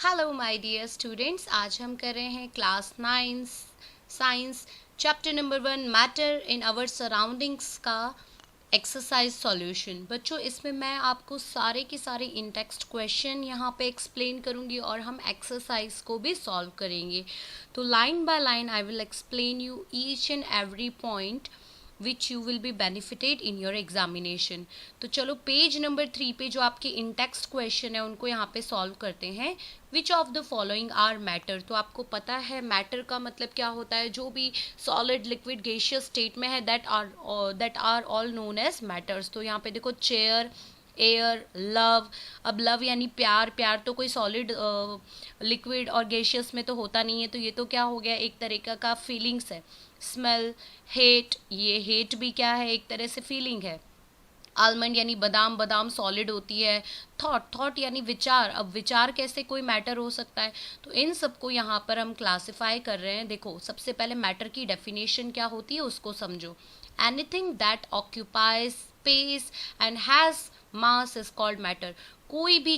Hello my dear students, आज हम कर रहे हैं class 9 science chapter number 1 matter in our surroundings का एक्सरसाइज सॉल्यूशन। बच्चों, इसमें मैं आपको सारे के सारे इन टेक्स्ट क्वेश्चन यहाँ पे एक्सप्लेन करूँगी और हम एक्सरसाइज को भी सॉल्व करेंगे। तो line by line I will explain you each and every point which you will be benefited in your examination. तो चलो पेज नंबर 3 पे जो आपके इन टेक्स्ट क्वेश्चन है उनको यहाँ पे सॉल्व करते हैं। Which of the following are matter. तो आपको पता है मैटर का मतलब क्या होता है, जो भी सॉलिड लिक्विड गैसियस स्टेट में है that are all known as matters. तो यहाँ पे देखो चेयर, एयर, लव। अब लव यानी प्यार, प्यार तो कोई सॉलिड लिक्विड और गैसियस में तो होता नहीं है, तो ये तो क्या हो गया, एक तरीका का फीलिंग्स है। स्मेल, हेट, ये हेट भी क्या है, एक तरह से फीलिंग है। आलमंड यानी बादाम, बादाम सॉलिड होती है। थॉट, थॉट यानी विचार। अब विचार कैसे कोई मैटर हो सकता है, तो इन सबको यहाँ पर हम क्लासिफाई कर रहे हैं। देखो सबसे पहले मैटर की डेफिनेशन क्या होती है उसको समझो। Anything that occupies space and has mass is called matter. कोई भी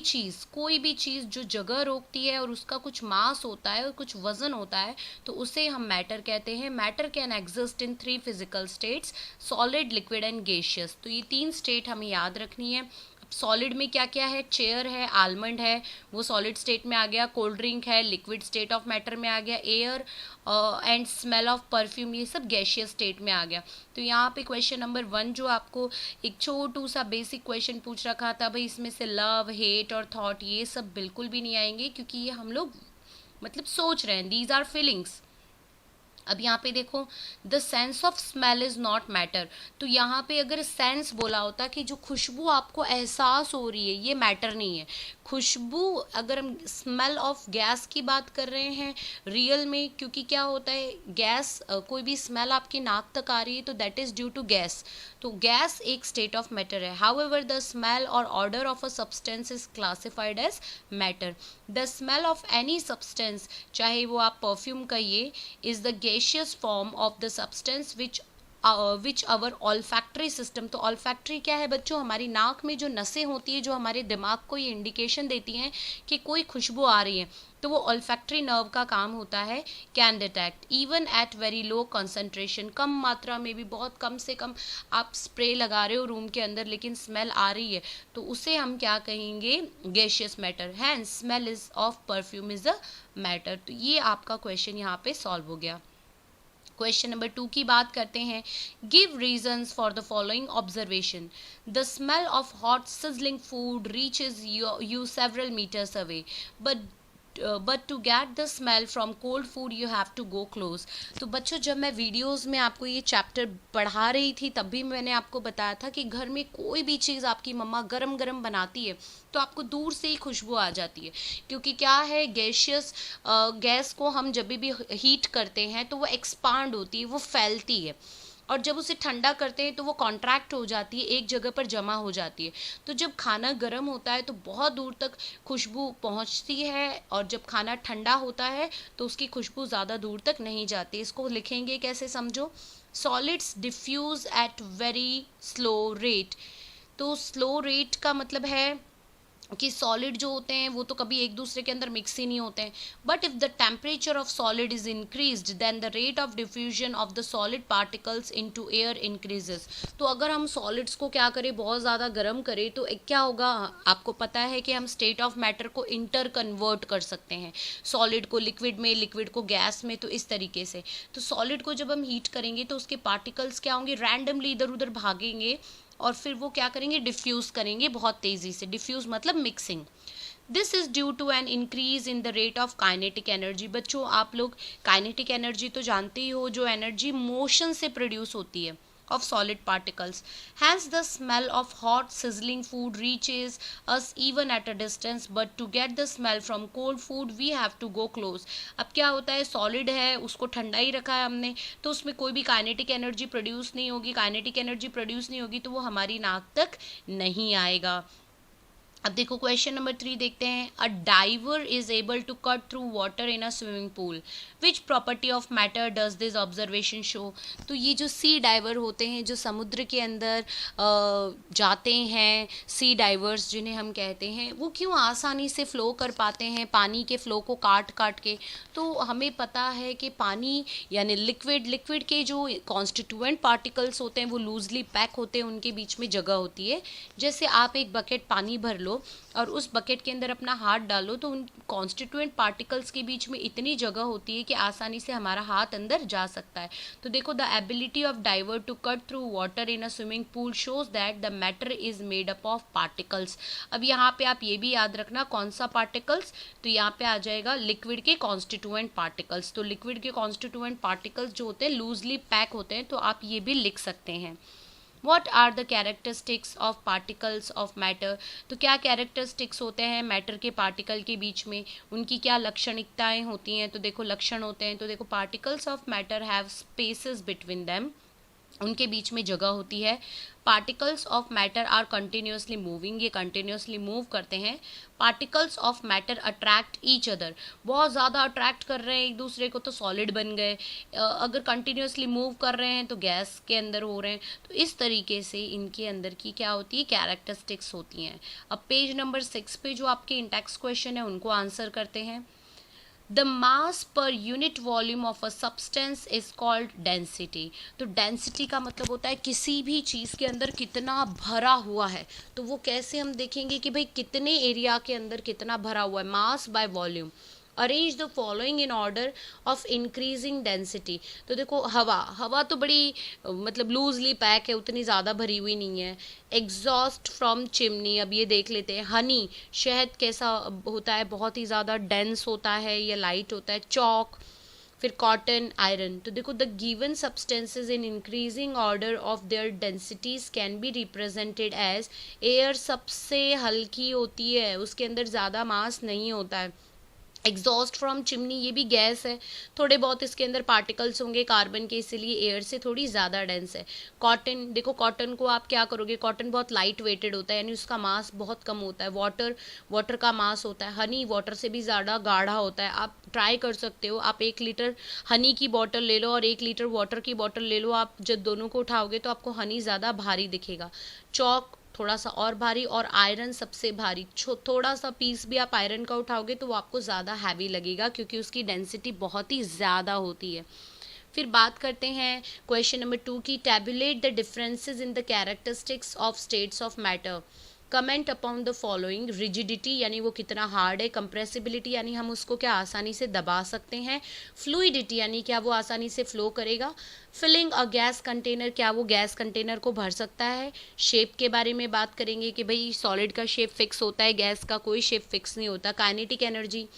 चीज़ जो जगह रोकती है और उसका कुछ मास होता है और कुछ वजन होता है, तो उसे हम मैटर कहते हैं। Matter can exist in 3 physical states, solid, liquid and gaseous. तो ये 3 स्टेट हमें याद रखनी है। सॉलिड में क्या क्या है, चेयर है, आलमंड है, वो सॉलिड स्टेट में आ गया। कोल्ड ड्रिंक है, लिक्विड स्टेट ऑफ मैटर में आ गया। Air and smell of perfume, ये सब गैसियस स्टेट में आ गया। तो यहाँ पे क्वेश्चन नंबर 1 जो आपको एक छोटू सा बेसिक क्वेश्चन पूछ रखा था, भाई इसमें से लव, हेट और थॉट ये सब बिल्कुल भी नहीं आएंगे, क्योंकि ये हम लोग मतलब सोच रहे हैं, दीज आर फीलिंग्स। अब यहाँ पे देखो, the sense of smell is not matter. तो यहाँ पे अगर सेंस बोला होता कि जो खुशबू आपको एहसास हो रही है, ये मैटर नहीं है। खुशबू, अगर हम स्मेल ऑफ गैस की बात कर रहे हैं रियल में, क्योंकि क्या होता है, गैस कोई भी स्मेल आपकी नाक तक आ रही है तो that is due to gas. तो गैस एक स्टेट ऑफ मैटर है। हाउएवर द स्मेल और order of a substance is classified as matter. The smell of any substance, चाहे वो आप परफ्यूम कहिए, is the gaseous form of the substance which our olfactory system। तो olfactory क्या है बच्चों, हमारी नाक में जो नसें होती है जो हमारे दिमाग को ये इंडिकेशन देती हैं कि कोई खुशबू आ रही है, तो वो olfactory nerve का काम होता है। Can detect even at very low concentration, कम मात्रा में भी, बहुत कम से कम आप स्प्रे लगा रहे हो रूम के अंदर लेकिन स्मेल आ रही है, तो उसे हम क्या कहेंगे, gaseous matter. Hence smell is of perfume is a matter. तो ये आपका क्वेश्चन यहाँ पे सॉल्व हो गया। क्वेश्चन नंबर 2 की बात करते हैं। Give reasons for the following observation. The smell of hot sizzling food reaches you several metres away, but to get the smell from cold food you have to go close. तो बच्चों, जब मैं videos में आपको ये chapter पढ़ा रही थी तब भी मैंने आपको बताया था कि घर में कोई भी चीज़ आपकी मम्मा गरम गरम बनाती है तो आपको दूर से ही खुशबू आ जाती है, क्योंकि क्या है, गैसियस गैस को हम जब भी हीट करते हैं तो वो एक्सपांड होती है, वो फैलती है, और जब उसे ठंडा करते हैं तो वो कॉन्ट्रैक्ट हो जाती है, एक जगह पर जमा हो जाती है। तो जब खाना गर्म होता है तो बहुत दूर तक खुशबू पहुंचती है, और जब खाना ठंडा होता है तो उसकी खुशबू ज़्यादा दूर तक नहीं जाती। इसको लिखेंगे कैसे, समझो। Solids diffuse at very slow rate. तो स्लो रेट का मतलब है कि सॉलिड जो होते हैं वो तो कभी एक दूसरे के अंदर मिक्स ही नहीं होते हैं। But if the temperature of solid is increased then the rate of diffusion of the solid particles into air increases. तो अगर हम सॉलिड्स को क्या करें, बहुत ज़्यादा गर्म करें, तो एक क्या होगा, आपको पता है कि हम स्टेट ऑफ मैटर को इंटर कन्वर्ट कर सकते हैं, सॉलिड को लिक्विड में, लिक्विड को गैस में। तो इस तरीके से, तो सॉलिड को जब हम हीट करेंगे तो उसके पार्टिकल्स क्या होंगे, रैंडमली इधर उधर भागेंगे और फिर वो क्या करेंगे, डिफ्यूज़ करेंगे बहुत तेज़ी से। डिफ्यूज़ मतलब mixing. This is due to an increase in the rate of kinetic energy. बच्चों, आप लोग काइनेटिक एनर्जी तो जानते ही हो, जो एनर्जी मोशन से प्रोड्यूस होती है of solid particles. Hence the smell of hot sizzling food reaches us even at a distance, but to get the smell from cold food we have to go close. अब क्या होता है, solid है, उसको ठंडा ही रखा है हमने, तो उसमें कोई भी काइनेटिक एनर्जी प्रोड्यूस नहीं होगी। काइनेटिक एनर्जी प्रोड्यूस नहीं होगी तो वो हमारी नाक तक नहीं आएगा। अब देखो क्वेश्चन नंबर 3 देखते हैं। A diver is able to cut through water in a swimming pool, which property of matter does this observation show. तो ये जो सी डाइवर होते हैं, जो समुद्र के अंदर जाते हैं, सी डाइवर्स जिन्हें हम कहते हैं, वो क्यों आसानी से फ्लो कर पाते हैं पानी के फ्लो को काट काट के। तो हमें पता है कि पानी यानी लिक्विड के जो कॉन्स्टिट्यूएंट पार्टिकल्स होते हैं वो लूजली पैक होते हैं, उनके बीच में जगह होती है। जैसे आप एक बकेट पानी भर लो और उस बकेट के अंदर अपना हाथ डालो तो उन कॉन्स्टिट्यूएंट पार्टिकल्स के बीच में इतनी जगह होती है कि आसानी से हमारा हाथ अंदर जा सकता है। तो देखो, the ability of diver to cut through water in a swimming pool shows that the matter is made up of particles. अब यहाँ पे आप ये भी याद रखना, कौन सा पार्टिकल्स, तो यहाँ पे आ जाएगा लिक्विड के कॉन्स्टिट्यूएंट पार्टिकल्स। तो लिक्विड के कॉन्स्टिट्यूएंट पार्टिकल्स जो होते हैं लूजली पैक होते हैं, तो आप ये भी लिख सकते हैं। What are the characteristics of particles of matter? तो क्या कैरेक्टरिस्टिक्स होते हैं मैटर के पार्टिकल के बीच में, उनकी क्या लक्षणिकताएं होती हैं। तो देखो लक्षण होते हैं, तो देखो particles of matter have spaces between them, उनके बीच में जगह होती है। Particles of matter are continuously moving, ये कंटिन्यूसली मूव करते हैं। Particles of matter attract each other, बहुत ज़्यादा अट्रैक्ट कर रहे हैं एक दूसरे को तो सॉलिड बन गए। अगर कंटिन्यूसली मूव कर रहे हैं तो गैस के अंदर हो रहे हैं। तो इस तरीके से इनके अंदर की क्या होती है, कैरेक्टरिस्टिक्स होती हैं। अब पेज नंबर 6 पे जो आपके इंटेक्स क्वेश्चन है उनको आंसर करते हैं। The mass per unit volume of a substance is called density. तो डेंसिटी का मतलब होता है किसी भी चीज़ के अंदर कितना भरा हुआ है। तो वो कैसे हम देखेंगे कि भाई कितने एरिया के अंदर कितना भरा हुआ है, mass by volume. Arrange the following in order of increasing density. तो देखो हवा तो बड़ी मतलब लूजली पैक है, उतनी ज़्यादा भरी हुई नहीं है। एग्जॉस्ट फ्रॉम चिमनी, अब ये देख लेते हैं। हनी, शहद कैसा होता है, बहुत ही ज़्यादा डेंस होता है या लाइट होता है। चॉक, फिर कॉटन, आयरन। तो देखो the given substances in increasing order of their densities can be represented as air, सबसे हल्की होती है, उसके अंदर ज़्यादा मास नहीं होता है। एग्जॉस्ट फ्रॉम चिमनी, ये भी गैस है, थोड़े बहुत इसके अंदर पार्टिकल्स होंगे कार्बन के, इसीलिए एयर से थोड़ी ज़्यादा डेंस है। कॉटन, देखो कॉटन को आप क्या करोगे, कॉटन बहुत लाइट वेटेड होता है, यानी उसका मास बहुत कम होता है। वाटर का मास होता है। हनी वाटर से भी ज़्यादा गाढ़ा होता है। आप ट्राई कर सकते हो, आप 1 लीटर हनी की बॉटल ले लो और 1 लीटर वाटर की बॉटल ले लो, आप जब दोनों को उठाओगे तो आपको हनी ज़्यादा भारी दिखेगा, चॉक थोड़ा सा और भारी, और आयरन सबसे भारी। थोड़ा सा पीस भी आप आयरन का उठाओगे तो वो आपको ज़्यादा हैवी लगेगा, क्योंकि उसकी डेंसिटी बहुत ही ज़्यादा होती है। फिर बात करते हैं क्वेश्चन नंबर 2 की। Tabulate the differences in the characteristics of states of matter. Comment upon the following. Rigidity यानी वो कितना हार्ड है। कंप्रेसिबिलिटी यानी हम उसको क्या आसानी से दबा सकते हैं। फ्लूइडिटी यानी क्या वो आसानी से फ्लो करेगा। फिलिंग अ गैस कंटेनर, क्या वो गैस कंटेनर को भर सकता है। शेप के बारे में बात करेंगे कि भाई सॉलिड का शेप फिक्स होता है, गैस का कोई शेप फिक्स नहीं होता। काइनेटिक एनर्जी,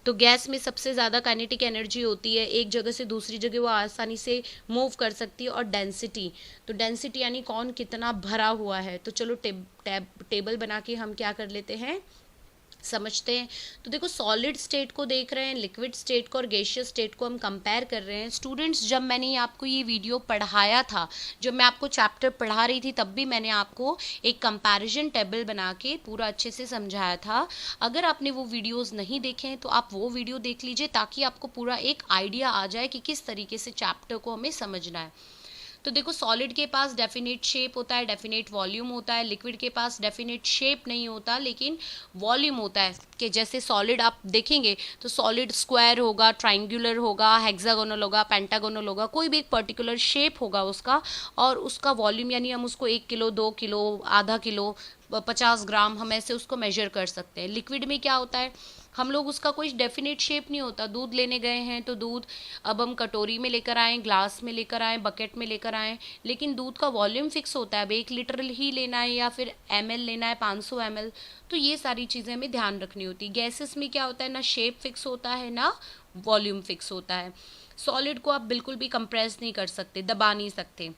तो गैस में सबसे ज़्यादा काइनेटिक एनर्जी होती है, एक जगह से दूसरी जगह वो आसानी से मूव कर सकती है। और डेंसिटी, तो डेंसिटी यानी कौन कितना भरा हुआ है। तो चलो टेबल बना के हम क्या कर लेते हैं, समझते हैं। तो देखो सॉलिड स्टेट को देख रहे हैं, लिक्विड स्टेट को और गैसियस स्टेट को हम कंपेयर कर रहे हैं। स्टूडेंट्स, जब मैंने आपको ये वीडियो पढ़ाया था, जब मैं आपको चैप्टर पढ़ा रही थी, तब भी मैंने आपको एक कंपैरिजन टेबल बना के पूरा अच्छे से समझाया था। अगर आपने वो वीडियोस नहीं देखे हैं तो आप वो वीडियो देख लीजिए, ताकि आपको पूरा एक आइडिया आ जाए कि किस तरीके से चैप्टर को हमें समझना है। तो देखो सॉलिड के पास डेफिनेट शेप होता है, डेफिनेट वॉल्यूम होता है। लिक्विड के पास डेफिनेट शेप नहीं होता, लेकिन वॉल्यूम होता है। कि जैसे सॉलिड आप देखेंगे तो सॉलिड स्क्वायर होगा, ट्राइंगुलर होगा, हेक्सागोनल होगा, पेंटागोनल होगा, कोई भी एक पर्टिकुलर शेप होगा उसका, और उसका वॉल्यूम यानी हम उसको 1 किलो, 2 किलो, आधा किलो, 50 ग्राम, हम ऐसे उसको मेजर कर सकते हैं। लिक्विड में क्या होता है, हम लोग उसका कोई डेफिनेट शेप नहीं होता। दूध लेने गए हैं तो दूध अब हम कटोरी में लेकर आएँ, ग्लास में लेकर आएँ, बकेट में लेकर आएँ, लेकिन दूध का वॉल्यूम फिक्स होता है। अब 1 लीटर ही लेना है या फिर ml लेना है, 500 ml। तो ये सारी चीज़ें हमें ध्यान रखनी होती है। गैसेस में क्या होता है, ना शेप फिक्स होता है ना वॉल्यूम फिक्स होता है। सॉलिड को आप बिल्कुल भी कंप्रेस नहीं कर सकते, दबा नहीं सकते।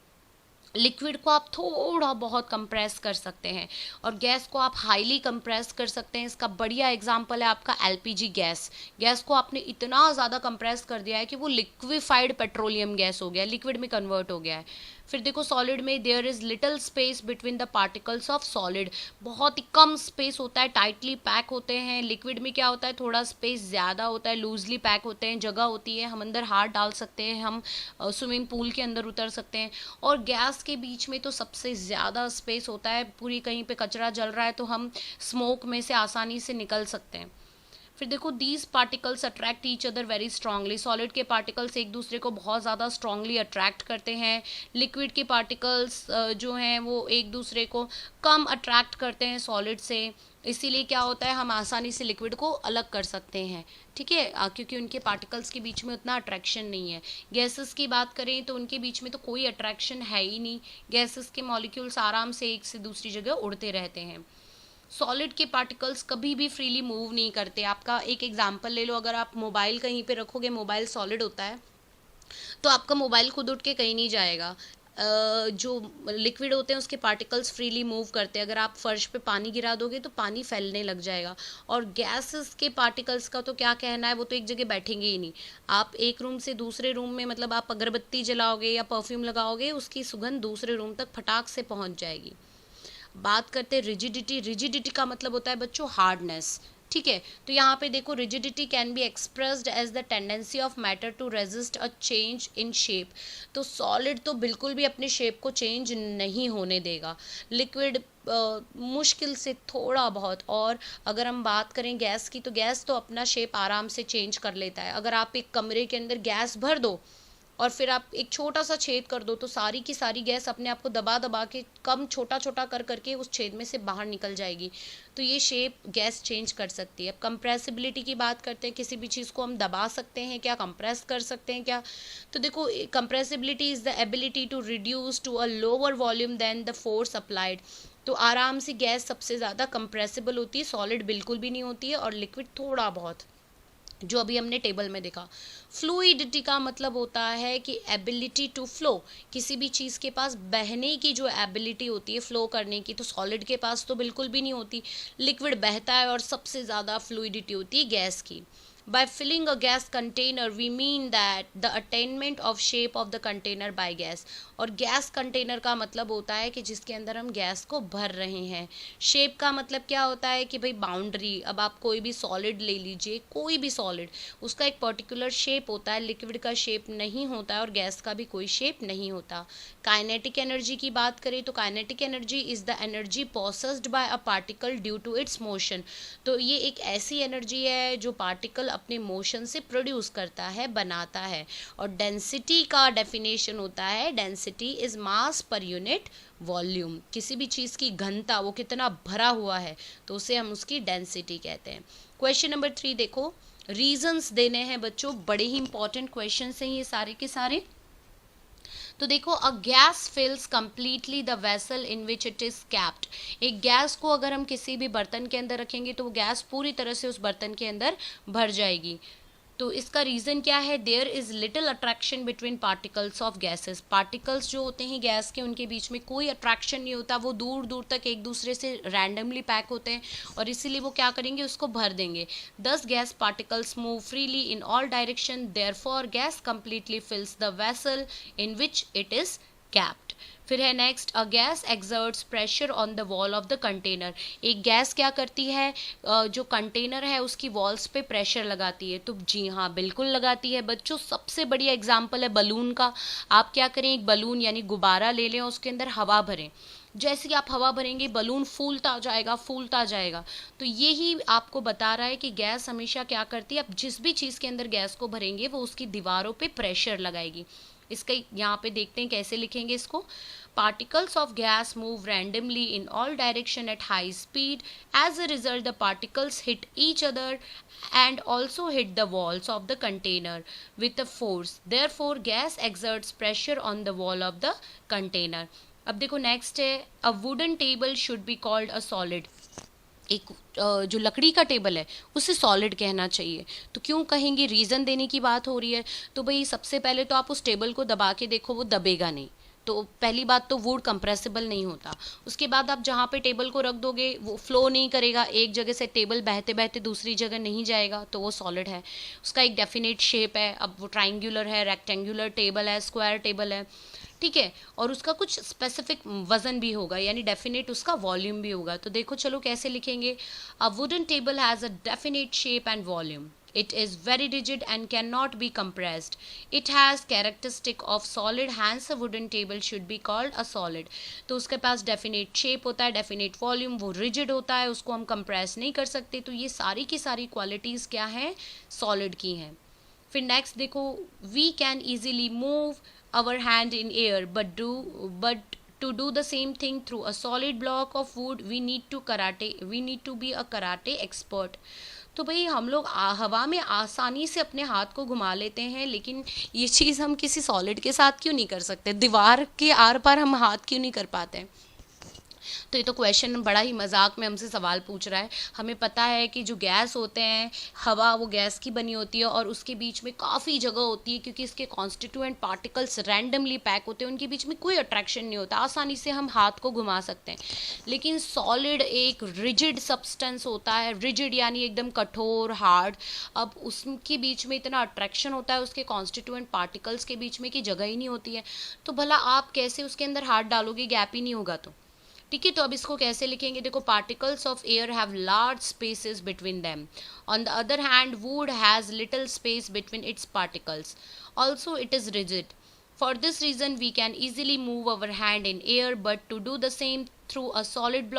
लिक्विड को आप थोड़ा बहुत कंप्रेस कर सकते हैं, और गैस को आप हाईली कंप्रेस कर सकते हैं। इसका बढ़िया एग्जांपल है आपका एलपीजी गैस। गैस को आपने इतना ज़्यादा कंप्रेस कर दिया है कि वो लिक्विफाइड पेट्रोलियम गैस हो गया, लिक्विड में कन्वर्ट हो गया है। फिर देखो सॉलिड में there is little space between the particles of solid, बहुत ही कम स्पेस होता है, टाइटली पैक होते हैं। लिक्विड में क्या होता है, थोड़ा स्पेस ज़्यादा होता है, लूजली पैक होते हैं, जगह होती है, हम अंदर हाथ डाल सकते हैं, हम स्विमिंग पूल के अंदर उतर सकते हैं। और गैस के बीच में तो सबसे ज़्यादा स्पेस होता है, पूरी कहीं पे कचरा जल रहा है तो हम स्मोक में से आसानी से निकल सकते हैं। फिर देखो these particles attract each other very strongly, solid के पार्टिकल्स एक दूसरे को बहुत ज़्यादा स्ट्रांगली अट्रैक्ट करते हैं। लिक्विड के पार्टिकल्स जो हैं वो एक दूसरे को कम अट्रैक्ट करते हैं सॉलिड से, इसीलिए क्या होता है, हम आसानी से लिक्विड को अलग कर सकते हैं, ठीक है, क्योंकि उनके पार्टिकल्स के बीच में उतना अट्रैक्शन नहीं है। गैसेस की बात करें तो उनके बीच में तो कोई अट्रैक्शन है ही नहीं, गैसेस के मॉलिक्यूल्स आराम से एक से दूसरी जगह उड़ते रहते हैं। सॉलिड के पार्टिकल्स कभी भी फ्रीली मूव नहीं करते। आपका एक एग्जांपल ले लो, अगर आप मोबाइल कहीं पे रखोगे, मोबाइल सॉलिड होता है तो आपका मोबाइल खुद उठ के कहीं नहीं जाएगा। जो लिक्विड होते हैं उसके पार्टिकल्स फ्रीली मूव करते हैं, अगर आप फर्श पे पानी गिरा दोगे तो पानी फैलने लग जाएगा। और गैसेस के पार्टिकल्स का तो क्या कहना है, वो तो एक जगह बैठेंगे ही नहीं। आप एक रूम से दूसरे रूम में, मतलब आप अगरबत्ती जलाओगे या परफ्यूम लगाओगे, उसकी सुगंध दूसरे रूम तक फटाक से पहुंच जाएगी। बात करते हैं रिजिडिटी, रिजिडिटी का मतलब होता है बच्चों हार्डनेस, ठीक है। तो यहाँ पे देखो rigidity can be expressed as the tendency of matter to resist a change in shape. तो सॉलिड तो बिल्कुल भी अपने शेप को चेंज नहीं होने देगा, लिक्विड मुश्किल से थोड़ा बहुत। और अगर हम बात करें गैस की, तो गैस तो अपना शेप आराम से चेंज कर लेता है। अगर आप एक कमरे के अंदर गैस भर दो और फिर आप एक छोटा सा छेद कर दो तो सारी की सारी गैस अपने आप को दबा दबा के कम छोटा छोटा कर करके उस छेद में से बाहर निकल जाएगी। तो ये शेप गैस चेंज कर सकती है। अब कंप्रेसिबिलिटी की बात करते हैं, किसी भी चीज़ को हम दबा सकते हैं क्या, कंप्रेस कर सकते हैं क्या? तो देखो compressibility is the ability to reduce to a lower volume then the force applied. तो आराम से गैस सबसे ज़्यादा कंप्रेसिबल होती है, सॉलिड बिल्कुल भी नहीं होती है, और लिक्विड थोड़ा बहुत, जो अभी हमने टेबल में देखा। फ्लूइडिटी का मतलब होता है कि एबिलिटी टू फ्लो, किसी भी चीज़ के पास बहने की जो एबिलिटी होती है, फ्लो करने की, तो सॉलिड के पास तो बिल्कुल भी नहीं होती। लिक्विड बहता है और सबसे ज़्यादा फ्लूइडिटी होती है गैस की। By filling a gas container, we mean that the attainment of shape of the container by gas. और गैस कंटेनर का मतलब होता है कि जिसके अंदर हम गैस को भर रहे हैं। शेप का मतलब क्या होता है कि भाई बाउंड्री, अब आप कोई भी सॉलिड ले लीजिए, कोई भी सॉलिड, उसका एक पर्टिकुलर शेप होता है, लिक्विड का शेप नहीं होता है और गैस का भी कोई शेप नहीं होता। काइनेटिक एनर्जी की बात करें तो kinetic energy is the energy possessed by a particle due to its motion. तो ये एक ऐसी एनर्जी है जो पार्टिकल अपने मोशन से प्रोड्यूस करता है, बनाता है। और डेंसिटी का डेफिनेशन होता है, density is mass per unit volume. किसी भी चीज़ की घनता, वो कितना भरा हुआ है, तो उसे हम उसकी डेंसिटी कहते हैं। क्वेश्चन नंबर 3 देखो, रीजंस देने हैं बच्चों, बड़े ही इंपॉर्टेंट क्वेश्चन हैं ये सारे के सारे। तो देखो, a gas fills completely the vessel in which it is kept. एक गैस को अगर हम किसी भी बर्तन के अंदर रखेंगे तो वो गैस पूरी तरह से उस बर्तन के अंदर भर जाएगी। तो इसका रीज़न क्या है? There is little attraction between particles of gases. Particles जो होते हैं गैस के, उनके बीच में कोई अट्रैक्शन नहीं होता, वो दूर दूर तक एक दूसरे से रैंडमली पैक होते हैं और इसीलिए वो क्या करेंगे, उसको भर देंगे। दस gas particles move freely in all direction, therefore gas completely फिल्स the vessel in which it is capped. फिर है next, a gas exerts pressure on the wall of the container. एक गैस क्या करती है, जो कंटेनर है उसकी वॉल्स पे प्रेशर लगाती है। तो जी हाँ, बिल्कुल लगाती है बच्चों। सबसे बढ़िया एग्जांपल है बलून का। आप क्या करें, एक बलून यानी गुब्बारा ले लें, उसके अंदर हवा भरें। जैसे कि आप हवा भरेंगे बलून फूलता जाएगा, फूलता जाएगा। तो यही आपको बता रहा है कि गैस हमेशा क्या करती है, आप जिस भी चीज़ के अंदर गैस को भरेंगे वो उसकी दीवारों पे प्रेशर लगाएगी। इसका यहाँ पे देखते हैं कैसे लिखेंगे इसको। Particles of gas move randomly in all direction at high speed. As a result, the particles hit each other and also hit the walls of the container with a force. Therefore, gas exerts pressure on the wall of the container. अब देखो next है, a wooden table should be called a solid. एक जो लकड़ी का table है उसे solid कहना चाहिए। तो क्यों कहेंगे, रीज़न देने की बात हो रही है। तो भाई सबसे पहले तो आप उस टेबल को दबा के देखो, वो दबेगा नहीं। तो पहली बात तो वुड कंप्रेसिबल नहीं होता। उसके बाद आप जहाँ पे टेबल को रख दोगे वो फ्लो नहीं करेगा, एक जगह से टेबल बहते बहते दूसरी जगह नहीं जाएगा, तो वो सॉलिड है। उसका एक डेफिनेट शेप है, अब वो ट्राइंगुलर है, रेक्टेंगुलर टेबल है, स्क्वायर टेबल है। ठीक है, और उसका कुछ स्पेसिफिक वजन भी होगा, यानी डेफिनेट उसका वॉल्यूम भी होगा। तो देखो चलो कैसे लिखेंगे। A wooden table has a definite shape and volume, it is very rigid and cannot be compressed, it has characteristic of solid, hence a wooden table should be called a solid। तो उसके पास definite shape होता है, definite volume, वो rigid होता है, उसको हम compress नहीं कर सकते। तो ये सारी की सारी क्वालिटीज़ क्या हैं, सॉलिड की हैं। फिर नेक्स्ट देखो, we can easily move our hand in air but to do the same thing through a solid block of wood we need to be a karate expert। तो भाई हम लोग हवा में आसानी से अपने हाथ को घुमा लेते हैं, लेकिन ये चीज़ हम किसी सॉलिड के साथ क्यों नहीं कर सकते, दीवार के आर पार हम हाथ क्यों नहीं कर पाते। तो ये तो क्वेश्चन बड़ा ही मजाक में हमसे सवाल पूछ रहा है। हमें पता है कि जो गैस होते हैं, हवा वो गैस की बनी होती है और उसके बीच में काफ़ी जगह होती है, क्योंकि इसके कॉन्स्टिट्यूएंट पार्टिकल्स रैंडमली पैक होते हैं, उनके बीच में कोई अट्रैक्शन नहीं होता, आसानी से हम हाथ को घुमा सकते हैं। लेकिन सॉलिड एक रिजिड सब्सटेंस होता है, रिजिड यानी एकदम कठोर, हार्ड। अब उसके बीच में इतना अट्रैक्शन होता है उसके कॉन्स्टिट्यूएंट पार्टिकल्स के बीच में कि जगह ही नहीं होती है। तो भला आप कैसे उसके अंदर हाथ डालोगे, गैप ही नहीं होगा तो। ठीक है, तो अब इसको कैसे लिखेंगे, देखो particles of air have large spaces between them, on the other hand would has little space between its particles, also it is rigid. For this reason we can easily move our hand in air, but to do the same through a solid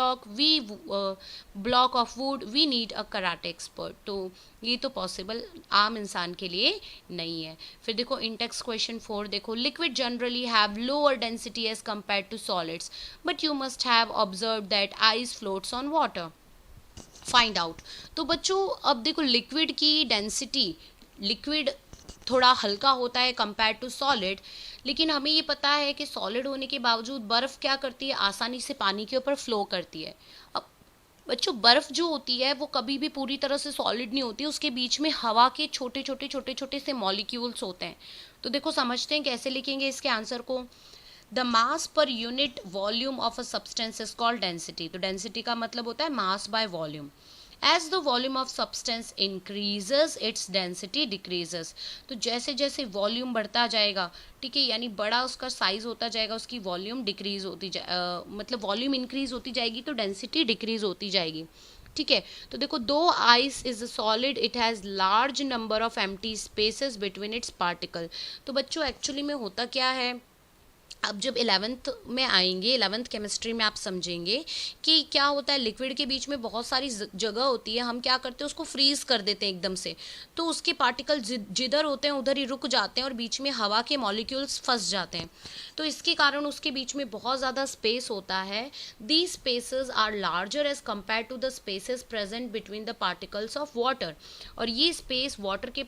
block of wood we need a karate expert। तो ये तो possible आम इंसान के लिए नहीं है। फिर देखो इन टेक्स्ट क्वेश्चन 4 देखो, liquid generally have lower density as compare to solids but you must have observe that ice floats on water, find out. तो बच्चों अब देखो लिक्विड की डेंसिटी, लिक्विड थोड़ा हल्का होता है कंपेयर टू सॉलिड, लेकिन हमें ये पता है कि सॉलिड होने के बावजूद बर्फ़ क्या करती है, आसानी से पानी के ऊपर फ्लो करती है। अब बच्चों बर्फ़ जो होती है वो कभी भी पूरी तरह से सॉलिड नहीं होती, उसके बीच में हवा के छोटे छोटे से मॉलिक्यूल्स होते हैं। तो देखो समझते हैं कैसे लिखेंगे इसके आंसर को। The mass per unit volume of a substance is called density. तो डेंसिटी का मतलब होता है mass by volume. As the volume of substance increases, its density decreases। तो जैसे जैसे वॉल्यूम बढ़ता जाएगा, ठीक है, यानी बड़ा उसका साइज होता जाएगा, उसकी वॉल्यूम डिक्रीज होती मतलब वॉल्यूम इंक्रीज होती जाएगी तो डेंसिटी डिक्रीज होती जाएगी। ठीक है, तो देखो दो ice is solid it has large number of empty spaces between its particle. तो बच्चों एक्चुअली में होता क्या है, अब जब 11th में आएंगे, 11th केमिस्ट्री में आप समझेंगे कि क्या होता है, लिक्विड के बीच में बहुत सारी जगह होती है, हम क्या करते हैं उसको फ्रीज कर देते हैं एकदम से, तो उसके पार्टिकल जिधर होते हैं उधर ही रुक जाते हैं और बीच में हवा के मॉलिक्यूल्स फंस जाते हैं। तो इसके कारण उसके बीच में बहुत ज़्यादा स्पेस होता है। These spaces are larger as compare to the spaces present between the particles of water. और ये स्पेस वाटर के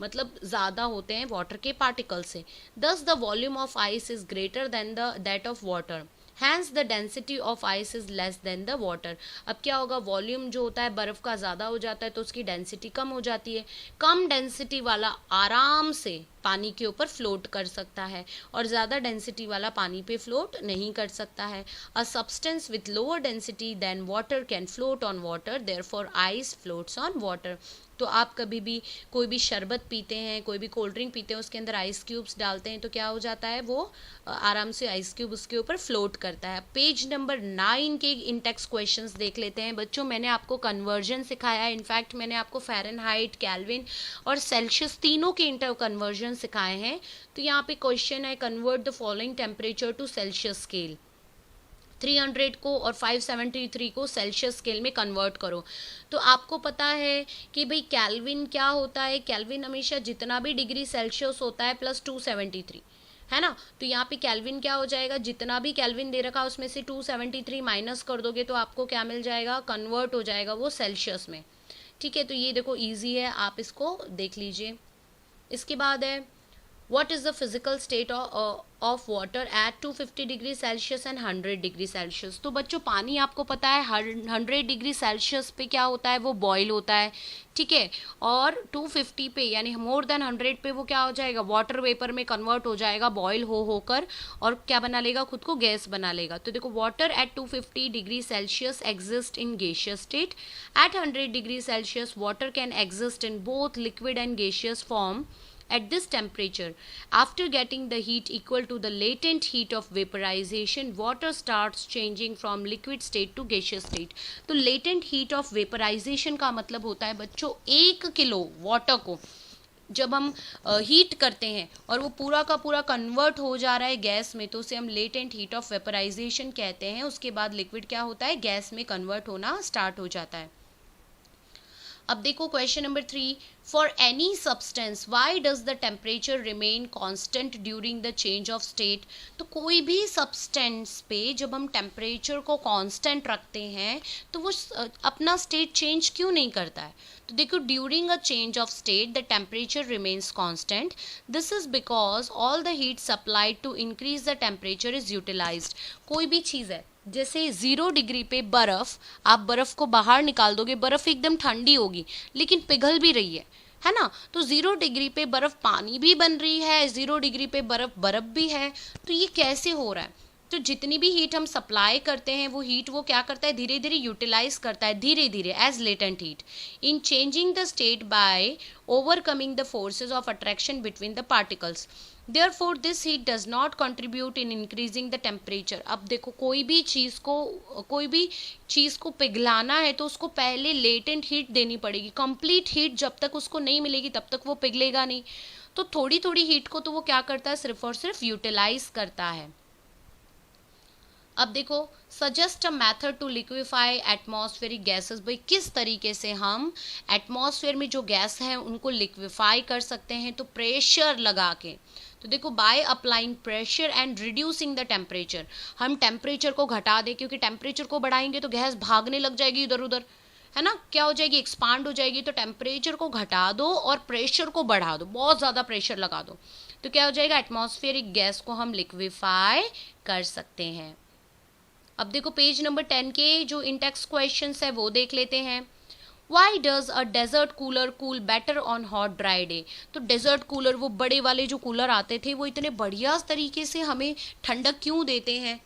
मतलब ज़्यादा होते हैं वाटर के पार्टिकल से। दस the volume of ice is greater than that of water, hence the density of ice is less than the water। अब क्या होगा, वॉल्यूम जो होता है बर्फ का ज़्यादा हो जाता है तो उसकी डेंसिटी कम हो जाती है। कम डेंसिटी वाला आराम से पानी के ऊपर फ्लोट कर सकता है और ज़्यादा डेंसिटी वाला पानी पे फ्लोट नहीं कर सकता है। A substance with lower density than water can float on water, therefore ice floats on water. तो आप कभी भी कोई भी शरबत पीते हैं, कोई भी कोल्ड ड्रिंक पीते हैं, उसके अंदर आइस क्यूब्स डालते हैं तो क्या हो जाता है, वो आराम से आइस क्यूब उसके ऊपर फ्लोट करता है। पेज नंबर 9 के इंटेक्स क्वेश्चंस देख लेते हैं। बच्चों मैंने आपको कन्वर्जन सिखाया है, इनफैक्ट मैंने आपको फ़ारेनहाइट, केल्विन और सेल्सियस तीनों के इंटर कन्वर्जन सिखाए हैं। तो यहाँ पे क्वेश्चन है, convert the following temperature to Celsius scale. 300 को और 573 को सेल्सियस स्केल में कन्वर्ट करो। तो आपको पता है कि भाई केल्विन क्या होता है, केल्विन हमेशा जितना भी डिग्री सेल्सियस होता है प्लस 273 है ना। तो यहाँ पे केल्विन क्या हो जाएगा, जितना भी केल्विन दे रखा उसमें से 273 माइनस कर दोगे तो आपको क्या मिल जाएगा, कन्वर्ट हो जाएगा वो सेल्सियस में। ठीक है, तो ये देखो ईजी है, आप इसको देख लीजिए। इसके बाद है, what is the physical state of water at 250 degree Celsius and 100 degree Celsius. तो बच्चों पानी आपको पता है 100 डिग्री सेल्सियस पे क्या होता है, वो बॉयल होता है। ठीक है, और 250 पे यानी मोर देन 100 पे वो क्या हो जाएगा, वाटर वेपर में कन्वर्ट हो जाएगा बॉयल होकर, और क्या बना लेगा, खुद को गैस बना लेगा। तो देखो water at 250 degree Celsius exist in gaseous state. At 100 degree Celsius water can exist in both liquid and gaseous form. At this temperature, after getting the heat equal to the latent heat of vaporization, water starts changing from liquid state to gaseous state. तो latent heat of vaporization का मतलब होता है बच्चों 1 kilo water को जब हम heat करते हैं और वो पूरा का पूरा कन्वर्ट हो जा रहा है गैस में, तो उसे हम लेटेंट हीट ऑफ वेपराइजेशन कहते हैं. उसके बाद लिक्विड क्या होता है, गैस में कन्वर्ट होना स्टार्ट हो जाता है. अब देखो question number 3, for any substance why does the temperature remain constant during the change of state. तो कोई भी सब्सटेंस पे जब हम टेम्परेचर को कांस्टेंट रखते हैं तो वो अपना स्टेट चेंज क्यों नहीं करता है. तो देखो, during a change of state the temperature remains constant. This is because all the heat supplied to increase the temperature is utilised. कोई भी चीज़ है, जैसे 0 डिग्री पे बर्फ़, आप बर्फ़ को बाहर निकाल दोगे, बर्फ़ एकदम ठंडी होगी लेकिन पिघल भी रही है ना. तो 0 डिग्री पे बर्फ़ पानी भी बन रही है, 0 डिग्री पे बर्फ़ भी है. तो ये कैसे हो रहा है. तो जितनी भी हीट हम सप्लाई करते हैं वो हीट वो क्या करता है, धीरे धीरे यूटिलाइज करता है, धीरे धीरे as latent heat in changing the state by overcoming the forces of attraction between the particles. Therefore, this heat does not contribute in increasing the temperature. अब देखो, कोई भी चीज़ को पिघलाना है तो उसको पहले लेटेंट हीट देनी पड़ेगी. कंप्लीट हीट जब तक उसको नहीं मिलेगी तब तक वो पिघलेगा नहीं. तो थोड़ी थोड़ी हीट को तो वो क्या करता है, सिर्फ और सिर्फ यूटिलाइज करता है. अब देखो, suggest a method to liquefy atmospheric gases. भाई किस तरीके से हम एटमॉस्फेयर में जो गैस है उनको लिक्विफाई कर सकते हैं. तो प्रेशर लगा के. तो देखो, by applying pressure and reducing the temperature. हम टेम्परेचर को घटा दें, क्योंकि टेम्परेचर को बढ़ाएंगे तो गैस भागने लग जाएगी इधर उधर, है ना. क्या हो जाएगी, एक्सपांड हो जाएगी. तो टेम्परेचर को घटा दो और प्रेशर को बढ़ा दो, बहुत ज़्यादा प्रेशर लगा दो, तो क्या हो जाएगा, एटमॉस्फेरिक गैस को हम लिक्विफाई कर सकते हैं. अब देखो, पेज नंबर 10 के जो इंटेक्स क्वेश्चंस है वो देख लेते हैं. Why does a desert cooler cool better on hot dry day? तो डेजर्ट कूलर, वो बड़े वाले जो कूलर आते थे, वो इतने बढ़िया तरीके से हमें ठंडक क्यों देते हैं.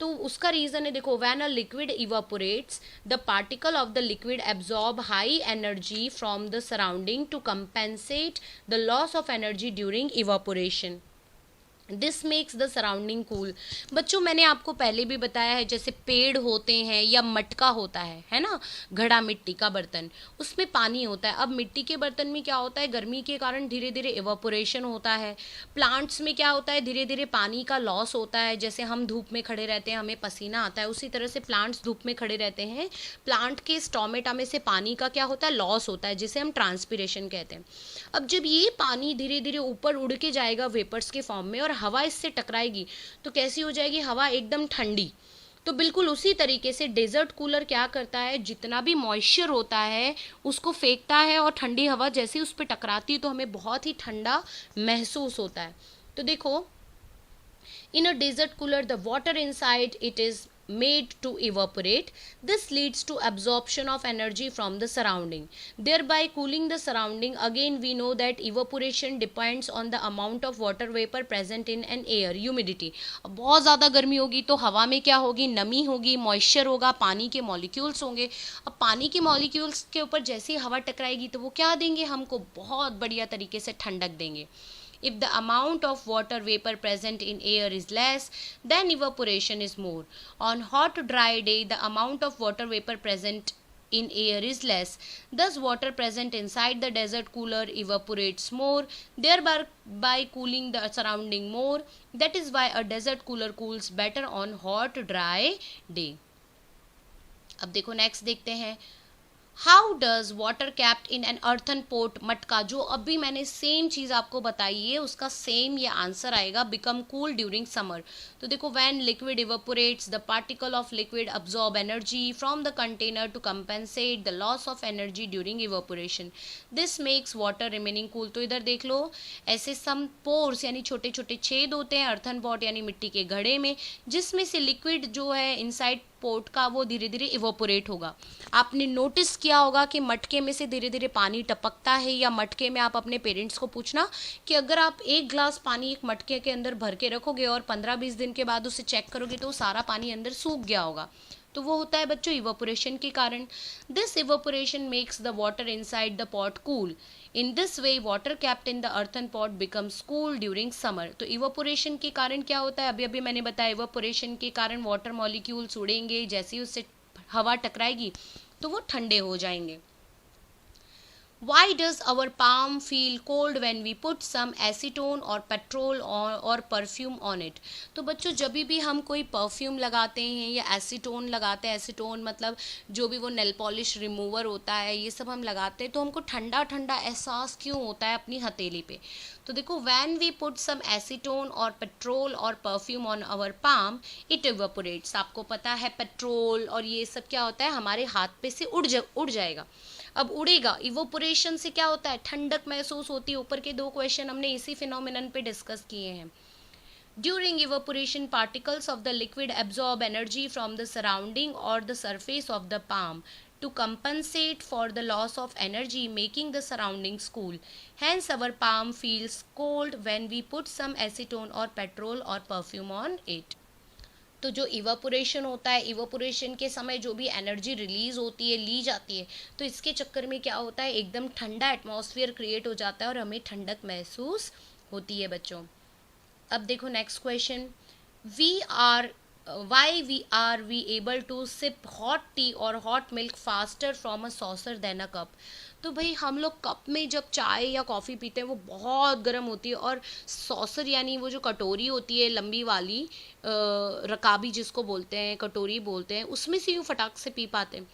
तो उसका रीज़न है, देखो, when a liquid evaporates, the particle of the liquid absorb high energy from the surrounding to compensate the loss of energy during evaporation. This makes the surrounding cool. बच्चों, मैंने आपको पहले भी बताया है, जैसे पेड़ होते हैं या मटका होता है ना, घड़ा, मिट्टी का बर्तन, उसमें पानी होता है. अब मिट्टी के बर्तन में क्या होता है, गर्मी के कारण धीरे धीरे इवापोरेशन होता है. प्लांट्स में क्या होता है, धीरे धीरे पानी का लॉस होता है. जैसे हम धूप में खड़े रहते हैं, हमें पसीना आता है, उसी तरह से प्लांट्स धूप में खड़े रहते हैं, प्लांट के स्टोमेटा में से पानी का क्या होता है, लॉस होता है, जिसे हम ट्रांसपिरेशन कहते हैं. अब जब ये पानी धीरे धीरे ऊपर उड़ के जाएगा वेपर्स के फॉर्म में और हवा इससे टकराएगी, तो कैसी हो जाएगी, हवा एकदम ठंडी. तो बिल्कुल उसी तरीके से डेजर्ट कूलर क्या करता है, जितना भी मॉइस्चर होता है उसको फेंकता है और ठंडी हवा जैसे उस पर टकराती है तो हमें बहुत ही ठंडा महसूस होता है. तो देखो, in a desert cooler the water inside it is made to evaporate. This leads to absorption of energy from the surrounding, thereby cooling the surrounding. Again, we know that evaporation depends on the amount of water vapor present in an air, humidity. अब बहुत ज़्यादा गर्मी होगी तो हवा में क्या होगी, नमी होगी, मॉइस्चर होगा, पानी के मॉलिक्यूल्स होंगे. अब पानी के मॉलिक्यूल्स के ऊपर जैसे ही हवा टकराएगी तो वो क्या देंगे, हमको बहुत बढ़िया तरीके से ठंडक देंगे. If the amount of water vapor present in air is less, then evaporation is more. On hot dry day, the amount of water vapor present in air is less. Thus, water present inside the desert cooler evaporates more, thereby cooling the surrounding more. That is why a desert cooler cools better on hot dry day. अब देखो, next देखते हैं. How does water kept in an earthen pot, मटका, जो अभी मैंने same चीज़ आपको बताई है उसका सेम ये आंसर आएगा, बिकम कूल ड्यूरिंग समर. तो देखो, when liquid evaporates the particle of liquid absorb energy from the container to compensate the loss of energy during evaporation. This makes water remaining cool. तो इधर देख लो, ऐसे सम pores यानी छोटे छोटे छेद होते हैं अर्थन पॉट यानी मिट्टी के घड़े में, जिसमें से लिक्विड जो है इनसाइड पोर्ट का वो धीरे धीरे इवोपोरेट होगा. आपने नोटिस किया होगा कि मटके में से धीरे धीरे पानी टपकता है, या मटके में आप अपने पेरेंट्स को पूछना कि अगर आप एक ग्लास पानी एक मटके के अंदर भर के रखोगे और 15-20 दिन के बाद उसे चेक करोगे तो सारा पानी अंदर सूख गया होगा. तो वो होता है बच्चों इवोपोरेशन के कारण। This evaporation makes the water inside the pot cool. In this way water kept in the earthen pot becomes cool during summer. तो इवोपोरेशन के कारण क्या होता है, अभी अभी मैंने बताया, इवोपोरेशन के कारण वाटर मॉलिक्यूल्स उड़ेंगे, जैसे ही उससे हवा टकराएगी तो वो ठंडे हो जाएंगे। Why does our palm feel cold when we put some acetone or petrol or perfume on it? तो बच्चों जब भी हम कोई परफ्यूम लगाते हैं या एसीटोन लगाते हैं, एसीटोन मतलब जो भी वो नेल पॉलिश रिमूवर होता है, ये सब हम लगाते हैं तो हमको ठंडा ठंडा एहसास क्यों होता है अपनी हथेली पे? तो देखो, when we put some acetone or petrol or perfume on our palm it evaporates। आपको पता है पेट्रोल और ये सब क्या होता है, हमारे हाथ पे से उड़ जाएगा। अब उड़ेगा, इवोपोरेशन से क्या होता है, ठंडक महसूस होती है। ऊपर के 2 क्वेश्चन हमने इसी फिनोमिनन पे डिस्कस किए हैं। During evaporation particles of the liquid absorb energy from the surrounding और the surface of the palm to compensate for the loss of energy, making the surroundings cool. Hence our palm feels cold when we put some acetone or petrol or perfume on it. तो जो evaporation होता है, evaporation के समय जो भी energy release होती है, ली जाती है, तो इसके चक्कर में क्या होता है, एकदम ठंडा एटमॉस्फेयर क्रिएट हो जाता है और हमें ठंडक महसूस होती है बच्चों। अब देखो next question, why we able to sip hot tea or hot milk faster from a saucer than a cup? तो भाई हम लोग कप में जब चाय या कॉफ़ी पीते हैं वो बहुत गर्म होती है, और सॉसर यानी वो जो कटोरी होती है लंबी वाली, रकाबी जिसको बोलते हैं, कटोरी बोलते हैं, उसमें से यूँ फटाक से पी पाते हैं।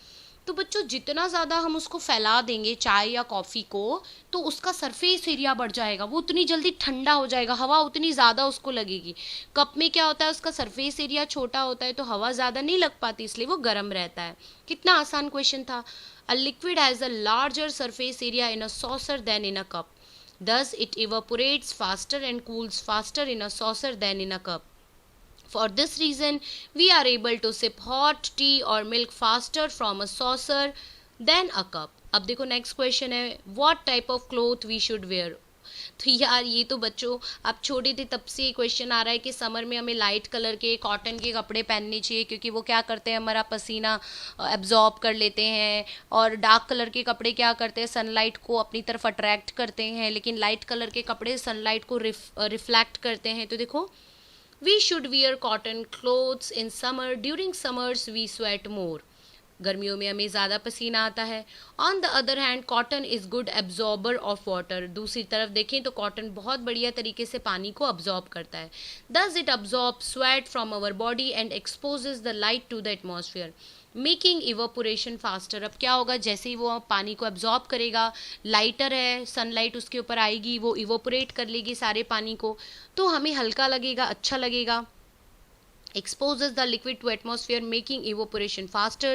तो बच्चों जितना ज़्यादा हम उसको फैला देंगे चाय या कॉफ़ी को, तो उसका सरफेस एरिया बढ़ जाएगा, वो उतनी जल्दी ठंडा हो जाएगा, हवा उतनी ज़्यादा उसको लगेगी। कप में क्या होता है, उसका सरफेस एरिया छोटा होता है तो हवा ज़्यादा नहीं लग पाती, इसलिए वो गर्म रहता है। कितना आसान क्वेश्चन था। A liquid has a larger surface area in a saucer than in a cup, thus it evaporates faster and cools faster in a saucer than in a cup. For this reason, we are able to sip hot tea or milk faster from a saucer than a cup. अब देखो next question है, what type of cloth we should wear? तो यार ये तो बच्चों आप छोटे थे तब से क्वेश्चन आ रहा है कि समर में हमें लाइट कलर के कॉटन के कपड़े पहनने चाहिए, क्योंकि वो क्या करते हैं, हमारा पसीना एब्जॉर्ब कर लेते हैं। और डार्क कलर के कपड़े क्या करते हैं, सनलाइट को अपनी तरफ अट्रैक्ट करते हैं, लेकिन लाइट कलर के कपड़े सनलाइट को रिफ्लेक्ट करते हैं। तो देखो, We should wear cotton clothes in summer. During summers we sweat more. गर्मियों में हमें ज़्यादा पसीना आता है। On the other hand cotton is good absorber of water. दूसरी तरफ देखें तो कॉटन बहुत बढ़िया तरीके से पानी को अब्जॉर्ब करता है। Thus it absorb sweat from our body and exposes the light to the atmosphere, making evaporation faster. अब क्या होगा, जैसे ही वो पानी को एब्जॉर्ब करेगा, लाइटर है, सनलाइट उसके ऊपर आएगी, वो इवोपोरेट कर लेगी सारे पानी को, तो हमें हल्का लगेगा, अच्छा लगेगा। Exposes the liquid to atmosphere, making evaporation faster.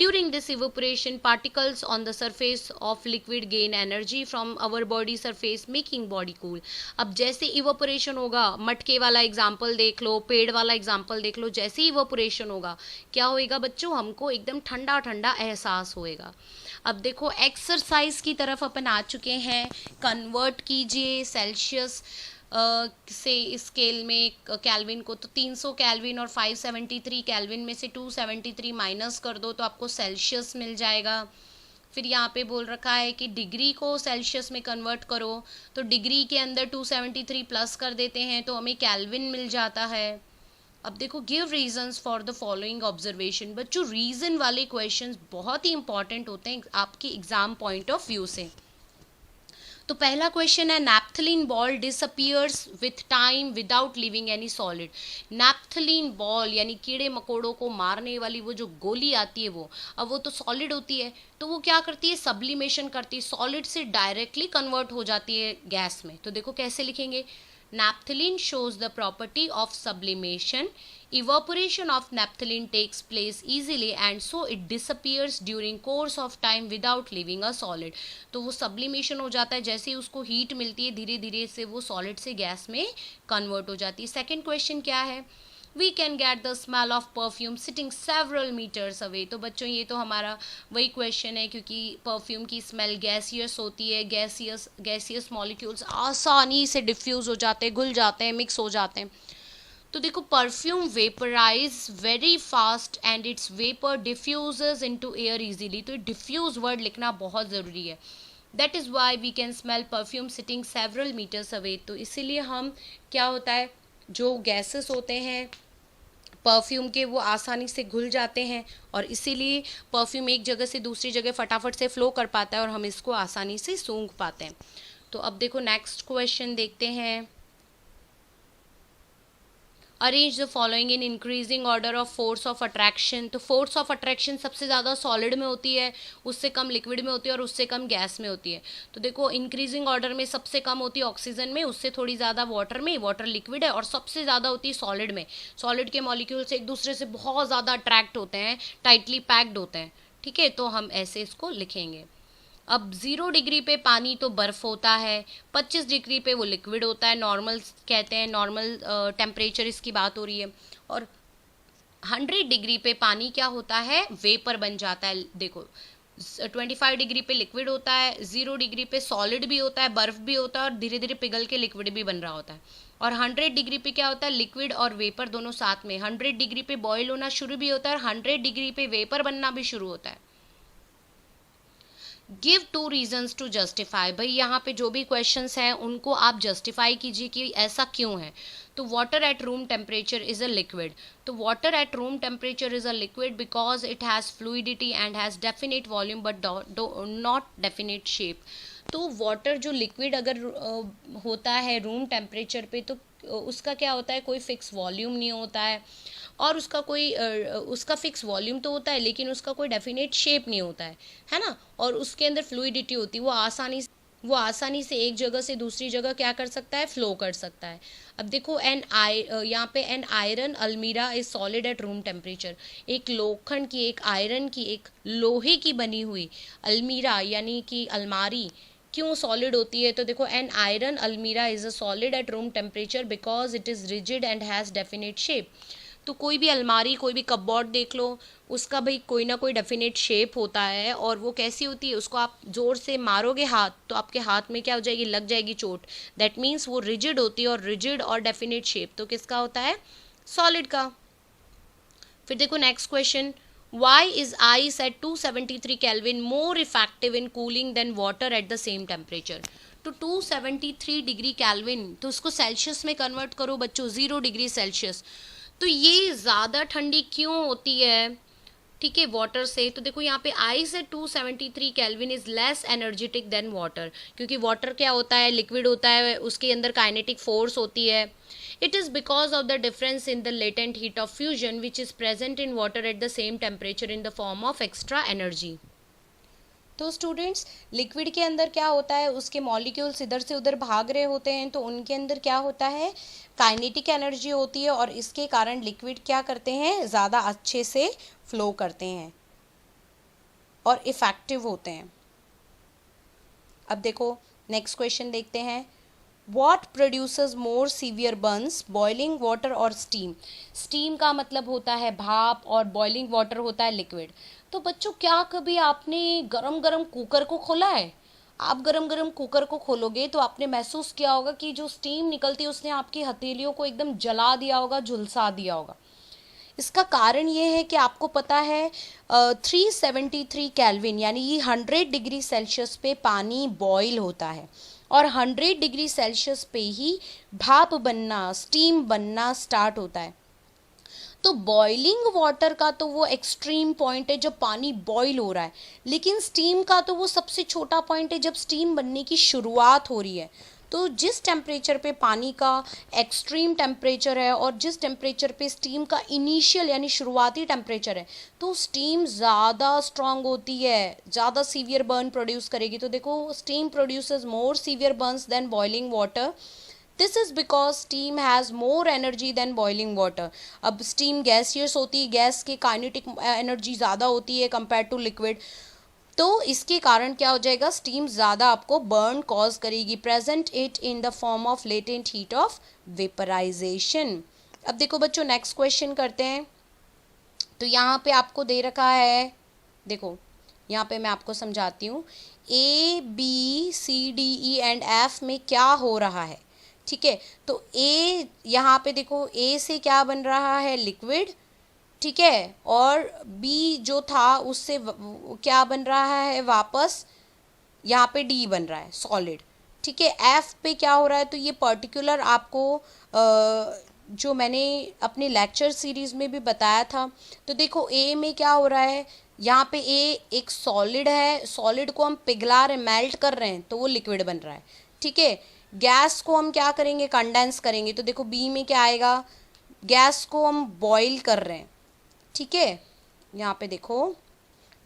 During this evaporation, particles on the surface of liquid gain energy from our body surface, making body cool. अब जैसे evaporation होगा, मटके वाला एग्जाम्पल देख लो, पेड़ वाला एग्जाम्पल देख लो, जैसे evaporation होगा क्या होएगा बच्चों, हमको एकदम ठंडा ठंडा एहसास होएगा। अब देखो एक्सरसाइज की तरफ अपन आ चुके हैं। कन्वर्ट कीजिए सेल्सियस से स्केल में कैल्विन को, तो 300 कैल्विन और 573 कैल्विन में से 273 माइनस कर दो तो आपको सेल्सियस मिल जाएगा। फिर यहाँ पे बोल रखा है कि डिग्री को सेल्सियस में कन्वर्ट करो, तो डिग्री के अंदर 273 प्लस कर देते हैं तो हमें कैल्विन मिल जाता है। अब देखो, give reasons for the following observation. बच्चों रीजन वाले क्वेश्चंस बहुत ही इंपॉर्टेंट होते हैं आपके एग्जाम पॉइंट ऑफ व्यू से। तो पहला क्वेश्चन है, naphthalene ball disappears with time without leaving any solid. Naphthalene ball यानी कीड़े मकोड़ों को मारने वाली वो जो गोली आती है वो, अब वो तो सॉलिड होती है, तो वो क्या करती है, सब्लिमेशन करती है, सॉलिड से डायरेक्टली कन्वर्ट हो जाती है गैस में। तो देखो कैसे लिखेंगे, naphthalene shows the property of sublimation. Evaporation of naphthalene takes place easily and so it disappears during course of time without leaving a solid. तो वो sublimation हो जाता है, जैसे ही उसको heat मिलती है धीरे धीरे से वो solid से gas में convert हो जाती है। सेकेंड क्वेश्चन क्या है, We can get the smell of perfume sitting several meters away. तो बच्चों ये तो हमारा वही क्वेश्चन है, क्योंकि परफ्यूम की स्मेल गैसियस होती है, गैसियस मॉलिक्यूल्स आसानी से डिफ्यूज़ हो जाते हैं, घुल जाते हैं, मिक्स हो जाते हैं। तो देखो perfume vaporise very fast and its vapour diffuses into air easily, तो डिफ्यूज वर्ड लिखना बहुत ज़रूरी है। That is why we can smell perfume sitting several metres away, तो इसीलिए हम क्या होता है जो गैसेस होते हैं परफ्यूम के वो आसानी से घुल जाते हैं और इसीलिए परफ्यूम एक जगह से दूसरी जगह फटाफट से फ्लो कर पाता है और हम इसको आसानी से सूंघ पाते हैं। तो अब देखो नेक्स्ट क्वेश्चन देखते हैं। Arrange the following in increasing order of force of attraction, तो फोर्स ऑफ अट्रैक्शन सबसे ज़्यादा सॉलिड में होती है, उससे कम लिक्विड में होती है और उससे कम गैस में होती है। तो देखो इंक्रीजिंग ऑर्डर में सबसे कम होती है ऑक्सीजन में, उससे थोड़ी ज़्यादा वाटर में, वाटर लिक्विड है, और सबसे ज़्यादा होती है सॉलिड में। सॉलिड के मॉलिक्यूल्स एक दूसरे से बहुत ज़्यादा अट्रैक्ट होते हैं, टाइटली पैक्ड होते हैं, ठीक है, तो हम ऐसे इसको लिखेंगे। अब 0 डिग्री पे पानी तो बर्फ़ होता है, 25 डिग्री पे वो लिक्विड होता है, नॉर्मल कहते हैं, नॉर्मल टेम्परेचर इसकी बात हो रही है। और 100 डिग्री पे पानी क्या होता है, वेपर बन जाता है। देखो 25 डिग्री पे लिक्विड होता है, 0 डिग्री पे सॉलिड भी होता है, बर्फ़ भी होता है और धीरे धीरे पिघल के लिक्विड भी बन रहा होता है। और 100 डिग्री पे क्या होता है, लिक्विड और वेपर दोनों साथ में। 100 डिग्री पे बॉयल होना शुरू भी होता है और 100 डिग्री पे वेपर बनना भी शुरू होता है। गिव 2 रीजन्स टू जस्टिफाई, भाई यहाँ पे जो भी क्वेश्चंस हैं उनको आप जस्टिफाई कीजिए कि ऐसा क्यों है। तो water at room temperature is a liquid, तो water at room temperature is a liquid because it has fluidity and has definite volume but not definite shape. तो वाटर जो लिक्विड अगर होता है रूम टेम्परेचर पे, तो उसका क्या होता है, कोई फिक्स वॉल्यूम नहीं होता है और उसका फिक्स वॉल्यूम तो होता है लेकिन उसका कोई डेफिनेट शेप नहीं होता है ना। और उसके अंदर फ्लूइडिटी होती है, वो आसानी से एक जगह से दूसरी जगह क्या कर सकता है, फ्लो कर सकता है। अब देखो यहाँ पे एन आयरन अलमीरा is solid at room temperature, एक लोखंड की, एक आयरन की, एक लोहे की बनी हुई अलमीरा यानी कि अलमारी क्यों सॉलिड होती है। तो देखो एन आयरन अलमीरा is a solid at room temperature because it is rigid and has definite shape. तो कोई भी अलमारी, कोई भी कपबोर्ड देख लो, उसका भाई कोई ना कोई डेफिनेट शेप होता है और वो कैसी होती है, उसको आप जोर से मारोगे हाथ तो आपके हाथ में क्या हो जाएगी, लग जाएगी चोट। दैट मीन्स वो रिजिड होती है और रिजिड और डेफिनेट शेप तो किसका होता है, सॉलिड का। फिर देखो next question, why is ice at 273 kelvin more effective in cooling than water at the same temperature. तो 273 डिग्री केल्विन, तो उसको सेल्सियस में कन्वर्ट करो बच्चों, 0 डिग्री सेल्सियस। तो ये ज़्यादा ठंडी क्यों होती है, ठीक है, वाटर से। तो देखो यहाँ पे ice at 273 kelvin is less energetic than water, क्योंकि वाटर क्या होता है, लिक्विड होता है, उसके अंदर काइनेटिक फोर्स होती है। It is because of the difference in the latent heat of fusion which is present in water at the same temperature in the form of extra energy. तो स्टूडेंट्स लिक्विड के अंदर क्या होता है, उसके molecules इधर से उधर भाग रहे होते हैं तो उनके अंदर क्या होता है, काइनेटिक एनर्जी होती है और इसके कारण लिक्विड क्या करते हैं, ज़्यादा अच्छे से फ्लो करते हैं और इफ़ेक्टिव होते हैं। अब देखो नेक्स्ट क्वेश्चन देखते हैं, What produces more severe burns, boiling water और steam? Steam का मतलब होता है भाप और boiling water होता है लिक्विड। तो बच्चों क्या कभी आपने गरम गरम कुकर को खोला है? आप गरम गरम कुकर को खोलोगे तो आपने महसूस किया होगा कि जो स्टीम निकलती है उसने आपकी हथेलियों को एकदम जला दिया होगा, झुलसा दिया होगा। इसका कारण ये है कि आपको पता है 373 केल्विन यानी ये 100 डिग्री सेल्सियस पे पानी बॉईल होता है और 100 डिग्री सेल्सियस पे ही भाप बनना, स्टीम बनना स्टार्ट होता है। तो बॉइलिंग वाटर का तो वो एक्सट्रीम पॉइंट है जब पानी बॉईल हो रहा है, लेकिन स्टीम का तो वो सबसे छोटा पॉइंट है जब स्टीम बनने की शुरुआत हो रही है। तो जिस टेम्परेचर पे पानी का एक्सट्रीम टेम्परेचर है और जिस टेम्परेचर पे स्टीम का इनिशियल यानी शुरुआती टेम्परेचर है, तो स्टीम ज़्यादा स्ट्रांग होती है, ज़्यादा सीवियर बर्न प्रोड्यूस करेगी। तो देखो steam produces more severe burns than boiling water. This is because steam has more energy than boiling water. अब स्टीम गैसियस होती है, गैस की काइनेटिक एनर्जी ज़्यादा होती है कंपेयर टू लिक्विड, तो इसके कारण क्या हो जाएगा, स्टीम ज़्यादा आपको बर्न कॉज करेगी। Present it in the form of latent heat of vaporisation. अब देखो बच्चों नेक्स्ट क्वेश्चन करते हैं। तो यहाँ पे आपको दे रखा है, देखो यहाँ पे मैं आपको समझाती हूँ, A B C D E and F में क्या हो रहा है, ठीक है। तो ए यहाँ पे देखो, ए से क्या बन रहा है, लिक्विड, ठीक है, और बी जो था उससे क्या बन रहा है वापस, यहाँ पे डी बन रहा है, सॉलिड, ठीक है। एफ पे क्या हो रहा है, तो ये पर्टिकुलर आपको जो मैंने अपने लेक्चर सीरीज में भी बताया था। तो देखो ए में क्या हो रहा है, यहाँ पे ए एक सॉलिड है, सॉलिड को हम पिघला रहे, मेल्ट कर रहे हैं, तो वो लिक्विड बन रहा है, ठीक है। गैस को हम क्या करेंगे, कंडेंस करेंगे, तो देखो बी में क्या आएगा, गैस को हम बॉईल कर रहे हैं, ठीक है। यहाँ पे देखो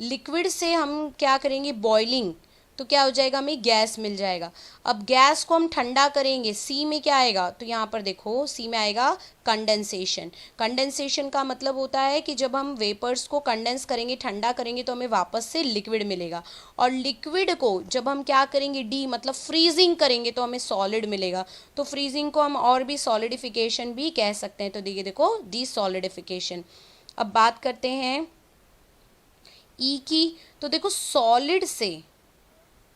लिक्विड से हम क्या करेंगे, बॉइलिंग, तो क्या हो जाएगा, हमें गैस मिल जाएगा। अब गैस को हम ठंडा करेंगे, सी में क्या आएगा, तो यहाँ पर देखो सी में आएगा कंडेंसेशन। कंडेंसेशन का मतलब होता है कि जब हम वेपर्स को कंडेंस करेंगे, ठंडा करेंगे, तो हमें वापस से लिक्विड मिलेगा। और लिक्विड को जब हम क्या करेंगे, डी मतलब फ्रीजिंग करेंगे, तो हमें सॉलिड मिलेगा। तो फ्रीजिंग को हम और भी सॉलिडिफिकेशन भी कह सकते हैं। तो देखिए देखो डी सॉलिडिफिकेशन। अब बात करते हैं ई की। तो देखो सॉलिड से,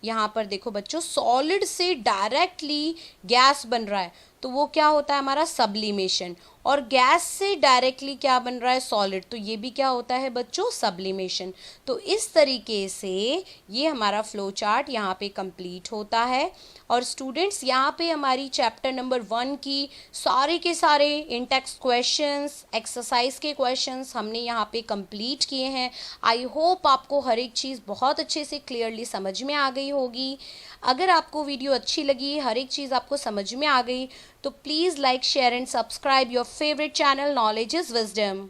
यहाँ पर देखो बच्चों, सॉलिड से डायरेक्टली गैस बन रहा है, तो वो क्या होता है हमारा सब्लिमेशन। और गैस से डायरेक्टली क्या बन रहा है, सॉलिड, तो ये भी क्या होता है बच्चों, सब्लिमेशन। तो इस तरीके से ये हमारा फ्लो चार्ट यहाँ पे कंप्लीट होता है। और स्टूडेंट्स यहाँ पे हमारी चैप्टर नंबर 1 की सारे के सारे इन-टेक्स्ट क्वेश्चंस, एक्सरसाइज के क्वेश्चंस हमने यहाँ पे कंप्लीट किए हैं। आई होप आपको हर एक चीज़ बहुत अच्छे से क्लियरली समझ में आ गई होगी। अगर आपको वीडियो अच्छी लगी, हर एक चीज़ आपको समझ में आ गई, तो please like, share and subscribe your favourite channel knowledge is wisdom.